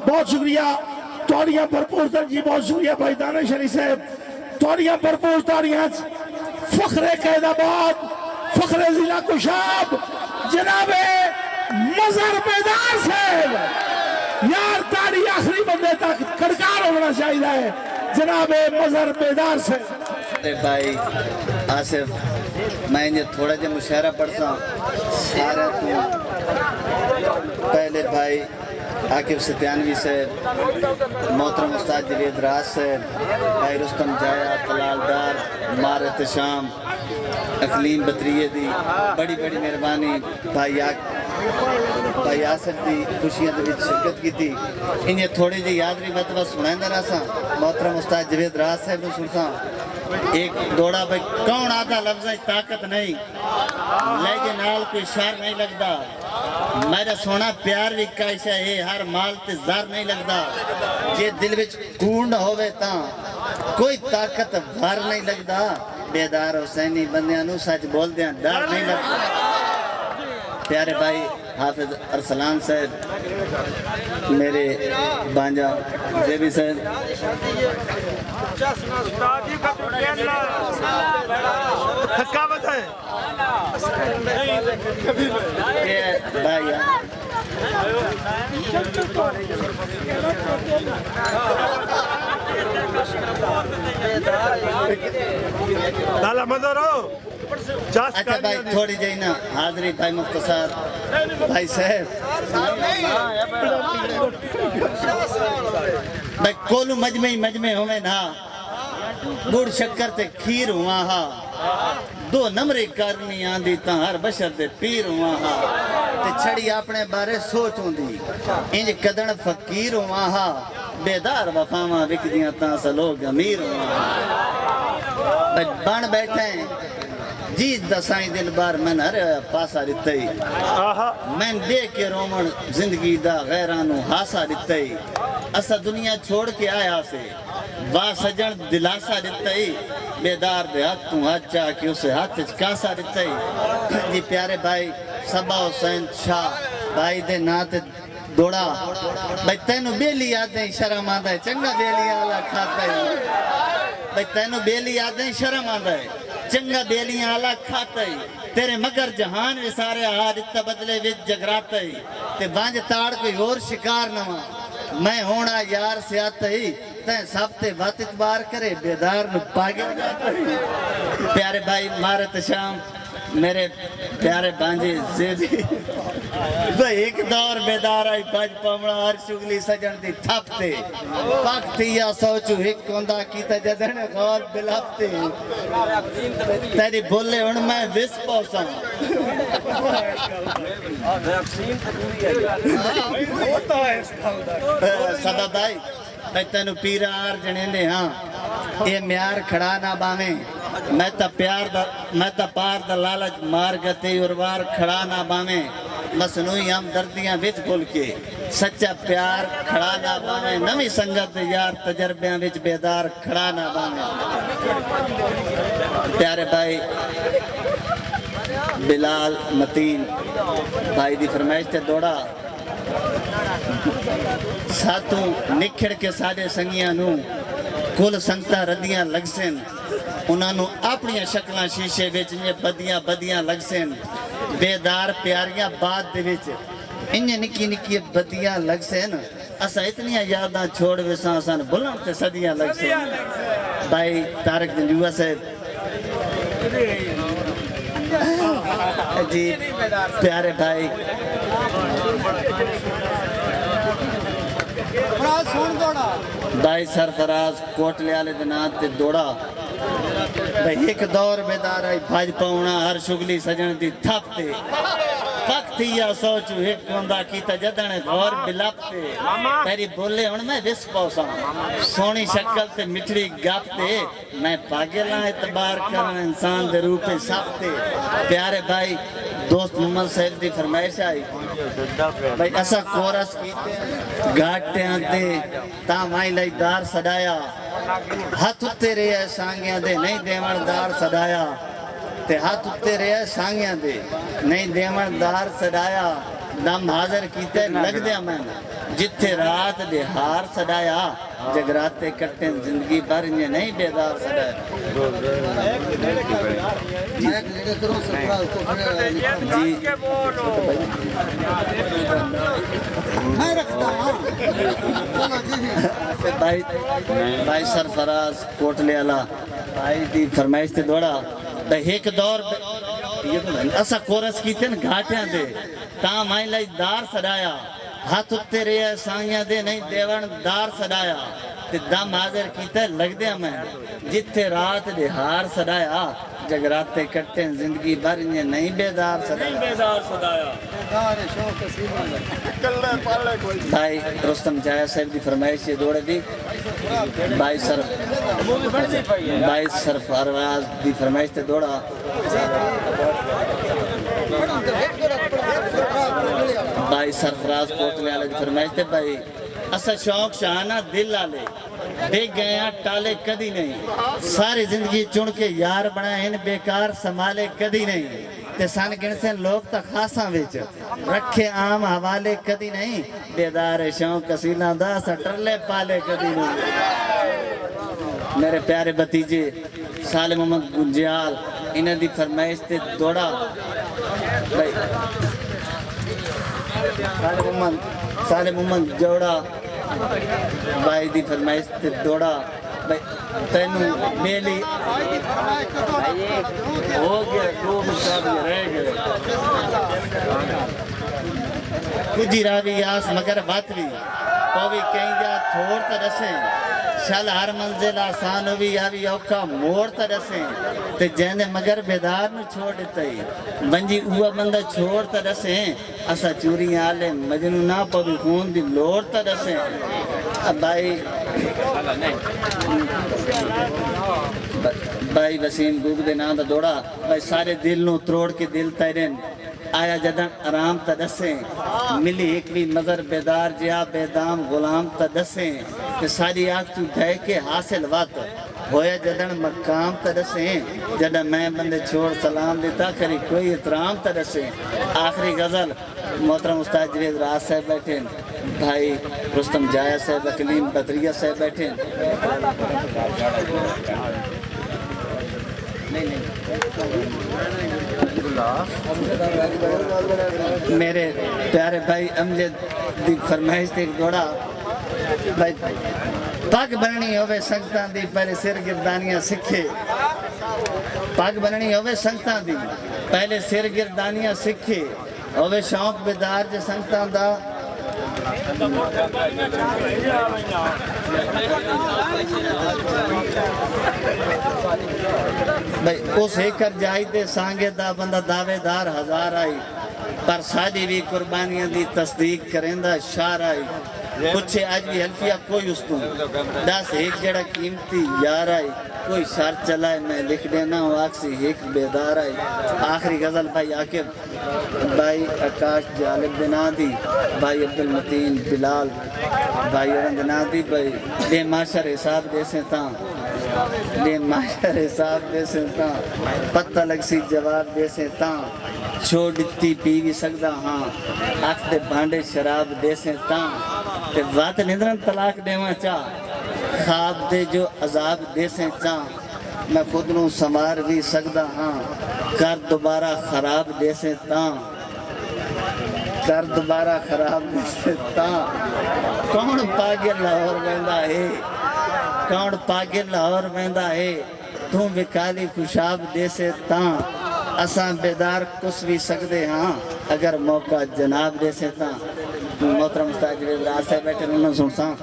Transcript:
بہت شکریہ توڑیاں بھرپور ترجیح بہت شکریہ بھائی دانش علی صاحب توڑیاں بھرپور تاڑیاں فخر قید آباد فخر ضلع کشاب جناب مظہر بیدار صاحب یار تاڑی آخری بندے تک کڑکار ہونا چاہیے جناب مظہر بیدار صاحب بھائی آصف میں انہیں تھوڑا جا مشاہرہ پڑھتا سارے پہلے بھائی عاقب ستیانوی صاحب محترم استاد جوید راز صاحب بھائی رستم جایا طلال ڈار مارت شام اقلیم بطریہ دی بڑی بڑی مہربانی بھائی آصف دی خوشیاں دے وچ شرکت کی تھی انہیں تھوڑی جی یاد رہی مطلب سنائیں دا رہا محترم استاد جوید راز صاحب نے سنتا ایک دوڑا بھائی کون آدھا لفظ طاقت نہیں لیکن نال کوئی شار نہیں لگتا میرا سونا پیار بھی کائشہ ہے ہر مال تے زار نہیں لگتا جے دل وچ کونڈ ہوئے تاں کوئی طاقت بھار نہیں لگتا بیدار حسینی بندیاں سچ بول دیاں ڈر نہیں لگتا پیارے بھائی حافظ ارسلان صاحب میرے بانجا زیبی صاحب تھکاوت ہے بھائی دالا مدر ہو اچھا بھائی تھوڑی جائی نا حاضری بھائی مختصر بھائی صاحب بھائی کولو مجمع ہوئے نا گوڑ شکر تے کھیر ہوا ہا دو نمرے کرنی آندی تاں ہر بشر تے پیر ہوا ہا تے چھڑی اپنے بارے سوچ ہوں دی انج قدن فقیر ہوا ہا بیدار وفاما وک دیاں تاں سلوگ امیر ہوا ہا بان بیٹھے ہیں جیت دسائیں دل بار من ہر پاسا رتائی من دے کے رومن زندگی دا غیرانو ہاسا رتائی اسا دنیا چھوڑ کے آیا سے واہ سجن دلاسا رتائی بیدار دے ہاتھ تو ہاتھ چاہ کے اسے ہاتھ کاسا رتائی جی پیارے بھائی صبا حسین شاہ بھائی دے نات دوڑا بھائی تینو بیلی آدھیں شرم آدھا ہے چنگا بیلی آلہ کھاتا ہے بھائی تینو بیلی آدھیں شرم آدھا ہے چنگا بیلیاں آلہ کھاتا ہی تیرے مگر جہان وی سارے آہد اتنا بدلے وچ جگراتا ہی تے بانج تاڑ کوئی اور شکار نہ ہوا میں ہونا یار سے آتا ہی تین سب تے بات اتبار کرے بیدار نو پاگے جاتا ہی پیارے بھائی مارت شام میرے پیارے بانجے زیدی بھائی ایک دور بیدار آئی بج پامڑا ہر شگلی سجن دی تھپتے پاک تھیا سوچو ہک ہوندہ کیتا جدن غور بلافتے تیری بولے ان میں وس پوساں صدا بھائی تینو پیرا آر جنیندے ہاں اے میار کھڑا نہ باویں میں تا پار دا لالچ مار گتے اور وار کھڑا نہ باویں مصنوعی ہم دردیاں وچ بھول کے سچا پیار کھڑا نہ باویں نمی سنگت یار تجربیاں وچ بیدار کھڑا نہ باویں پیارے بھائی بلال متین بھائی دی فرمائش تے دوڑا ساتوں نکھڑ کے ساڑے سنگیاں نو کل سنگتا ردیاں لگ سن انہاں نو اپنی شکلاں شیشے وچ بدیاں لگ سن بیدار پیاریاں بات دے وچ انہیں نکی نکی بدیاں لگ سن اسا اتنیاں یاداں چھوڑ ویساں اساں بلن تے صدیاں لگ سن بھائی تارک دنجوہ صاحب جی پیارے بھائی بھائی سرفراز کوٹ لے آلے دنات تے دوڑا بھائی ایک دور بیدار آئی بھاج پاؤنا ہر شگلی سجن دی تھپتے وقت یا سوچو ایک ہوندہ کیتا جدن غور بلاپتے تیری بولے ان میں وس پوساں سونی شکل تے مٹھڑی گاپتے میں پاگلاں اعتبار کرنا انسان دے روپے ساپتے پیارے بھائی دوست محمد صاحب دی فرمائش آئی بھائی ایسا کورس کیتے گاٹے آتے تامائی لئی دار سڑایا ہاتھ اتے رہے سانگیاں دے نہیں دیوان دار سڑایا تے ہاتھ اتے رہے سانگیاں دے نہیں دیوان دار سڑایا دم حاضر کیتے لگ دیا میں جتھے رات دے ہار سڈایا جگراتے کٹے زندگی بھر انہیں نہیں بیدار سڈایا جی بھائی سرفراز کوٹلے والا بھائی دی فرمائش تے دوڑا ایک دور اسا کورس کیتے نا گھاٹیاں دے تاں مائیں لائی دار سڈایا ہاتھ اتے رہے سائیاں دے نہیں دیوان دار سڈایا تے دم حاضر کیتے لگ دیا میں جتھے رات دے ہار سڈایا جگراتے کٹے زندگی بھر انہیں نہیں بیدار سڈایا بھائی رستم جایا صاحب دی فرمائش سے دوڑے دی بھائی سرفراز دی فرمائش تے دوڑا بھائی سرفراز کوٹلے والے دی فرمائش تے بھائی اسا شوق شہانہ دل آلے دیکھ گئے ہیں ٹالے کدی نہیں ساری زندگی چن کے یار بنائے ہیں بیکار سنبھالے کدی نہیں تے سان گنسے لوگ تا خاصاں ویچ رکھے عام حوالے کدی نہیں بیدار شوق کسیلاں دا سٹرلے پالے کدی نہیں میرے پیارے بھتیجے سالم محمد گنجیال انہیں دی فرمائش تے دوڑا بھائی سالم محمد جوڑا بھائی دی فرمائش تے دوڑا بھائی تینوں میلی ہو گیا دو مشابہ رہ گئے کجی راوی آس مگر بات بھی پوی کہیں جا تھوڑ تا رسیں شل ہر منزل آسان ہوئی آوی اوکا موڑ تا رسیں تے جہنے مگر بیدار نو چھوڑ دیتا ہی بنجی اوہ بندہ چھوڑ تا رسیں اسا چوری آلے مجنو نا پوی خون دی لوڑ تا رسیں بھائی وسیم گوگ دے نام دا دوڑا بھائی سارے دل نو تروڑ کے دل تیرین آیا جدن آرام تا دسیں ملی ایک بھی مگر بیدار جیا بیدام غلام تا دسیں کہ ساری آگ تو دھائے کے حاصل وات ہویا جدن مقام تا دسیں جدن میں بندے چھوڑ سلام دیتا کری کوئی احترام تا دسیں آخری غزل محترم استاد جوید راز صاحب بیٹھیں بھائی رستم جایا صاحب کلیم بدریہ صاحب بیٹھیں میرے پیارے بھائی امجد دی فرمائش تے دوڑا بھائی پاک بننی ہوئے سنگتان دی پہلے سر گردانیاں سکھے پاک بننی ہوئے سنگتان دی پہلے سر گردانیاں سکھے ہوئے شوق بیدار جے سنگتان دا بھائی اس ایکر جائی تے سانگے دا بندہ دعوے دار ہزار آئی پر ساری بھی قربانیاں دی تصدیق کرندہ شار آئی پوچھے آج بھی حلفیہ کوئی اس تو دس ایک جڑا قیمتی یار آئی کوئی شار چلائے میں لکھ دینا ہوں آکسی ایک بیدار آئی آخری غزل بھائی عاقب بھائی اکاش جالب دنا دی بھائی عبدالمتین بلال بھائی ارندنا دی بھائی بے معاشر حساب دیسے تاں بے معاشر حساب دیسے تاں پتہ لگ سی جواب دیسے تاں چھوڑ دیتی پی بھی سکتا ہاں آکھ دے بھانڈے شراب دیسے تاں تے وات نندرن طلاق دیواں چاہ خواب دے جو عذاب دیسے چاہ میں خود نوں سمار بھی سکتا ہاں کر دوبارہ خراب دیسے تاں کر دوبارہ خراب دیسے تاں کون پاگے لاہور ویندہ ہے کون پاگے لاہور ویندہ ہے تم وکالی خوشاب دیسے تاں اساں بیدار کس بھی سکتے ہاں اگر موقع جناب دیسے تاں محترم استاد جوید راز صاحب بیٹھے انہوں نے سنساں